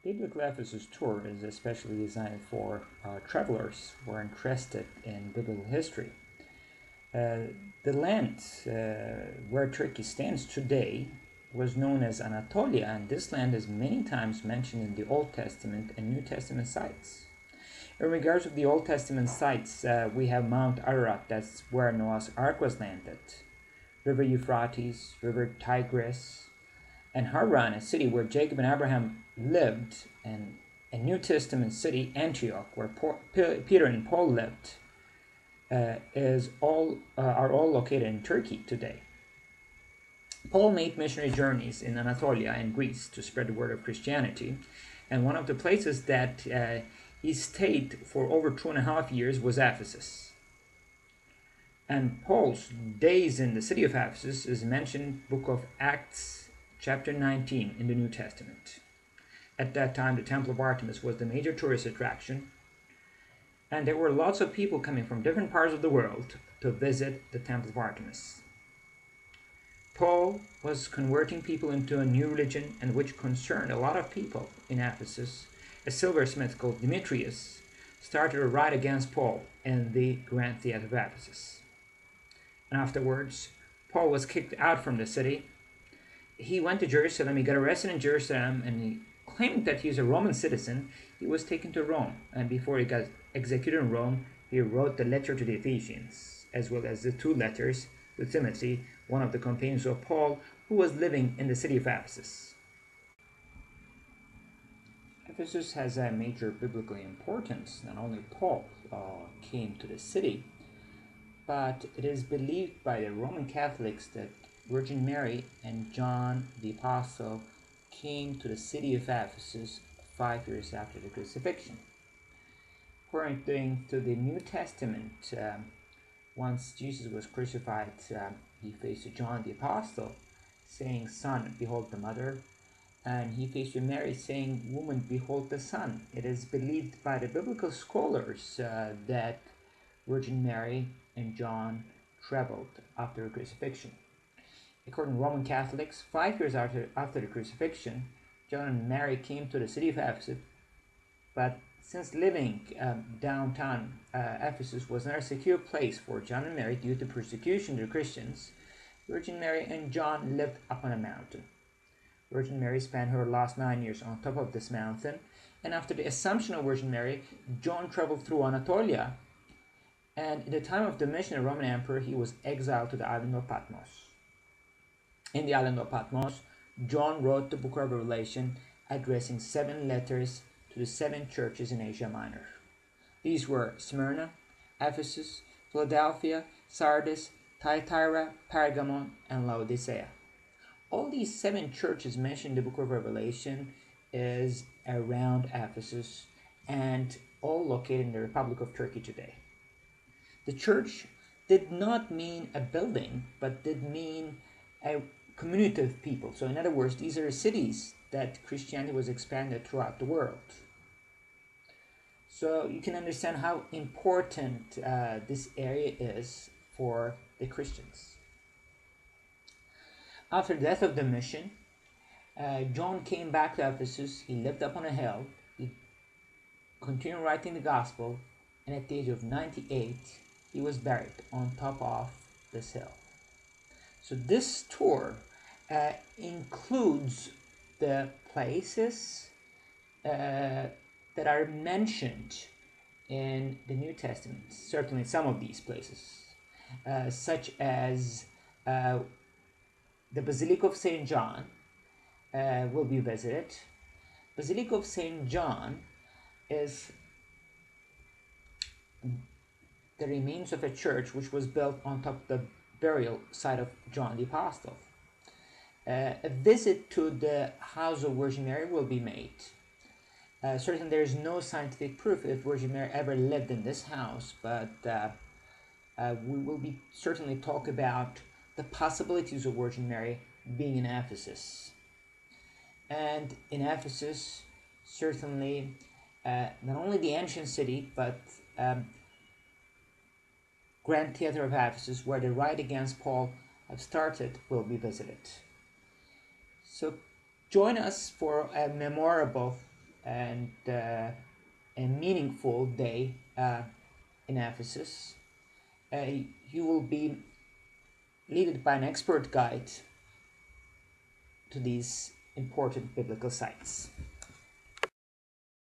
Biblical Ephesus tour is especially designed for travelers who are interested in biblical history. The land where Turkey stands today was known as Anatolia, and this land is many times mentioned in the Old Testament and New Testament sites. In regards to the Old Testament sites, we have Mount Ararat, that's where Noah's Ark was landed, River Euphrates, River Tigris, and Haran, a city where Jacob and Abraham lived, and a New Testament city, Antioch, where Peter and Paul lived, are all located in Turkey today. Paul made missionary journeys in Anatolia and Greece to spread the word of Christianity, and one of the places that he stayed for over 2.5 years was Ephesus. And Paul's days in the city of Ephesus is mentioned in the book of Acts chapter 19 in the New Testament. At that time, the Temple of Artemis was the major tourist attraction, and there were lots of people coming from different parts of the world to visit the Temple of Artemis. Paul was converting people into a new religion, and which concerned a lot of people in Ephesus. A silversmith called Demetrius started a riot against Paul in the Grand Theatre of Ephesus. And afterwards, Paul was kicked out from the city. He went to Jerusalem, he got arrested in Jerusalem, and he claimed that he was a Roman citizen. He was taken to Rome, and before he got executed in Rome, he wrote the letter to the Ephesians, as well as the 2 letters to Timothy, one of the companions of Paul, who was living in the city of Ephesus. Ephesus has a major biblical importance. Not only Paul came to the city, but it is believed by the Roman Catholics that Virgin Mary and John the Apostle came to the city of Ephesus 5 years after the crucifixion. According to the New Testament, once Jesus was crucified, he faced John the Apostle, saying, "Son, behold the mother," and he faced Mary, saying, "Woman, behold the son." It is believed by the biblical scholars that Virgin Mary and John traveled after the crucifixion. According to Roman Catholics, 5 years after the crucifixion, John and Mary came to the city of Ephesus, but since living downtown Ephesus was not a secure place for John and Mary due to persecution to Christians, Virgin Mary and John lived up on a mountain. Virgin Mary spent her last 9 years on top of this mountain, and after the Assumption of Virgin Mary, John traveled through Anatolia, and in the time of Domitian, the Roman Emperor, he was exiled to the island of Patmos. In the island of Patmos, John wrote the book of Revelation, addressing 7 letters to the 7 churches in Asia Minor. These were Smyrna, Ephesus, Philadelphia, Sardis, Thyatira, Pergamon, and Laodicea. All these 7 churches mentioned in the book of Revelation is around Ephesus and all located in the Republic of Turkey today. The church did not mean a building, but did mean a community of people. So in other words, these are cities that Christianity was expanded throughout the world. So you can understand how important this area is for the Christians. After the death of Domitian, John came back to Ephesus. He lived up on a hill. He continued writing the gospel, and at the age of 98, he was buried on top of this hill. So this tour includes the places that are mentioned in the New Testament, certainly some of these places, such as the Basilica of St. John will be visited. Basilica of St. John is the remains of a church which was built on top of the burial site of John the Apostle. A visit to the house of Virgin Mary will be made. Certainly there is no scientific proof if Virgin Mary ever lived in this house, but we will be certainly talk about the possibilities of Virgin Mary being in Ephesus. And in Ephesus, certainly not only the ancient city, but Grand Theatre of Ephesus, where the riot against Paul have started, will be visited. So join us for a memorable and a meaningful day in Ephesus. You will be led by an expert guide to these important biblical sites.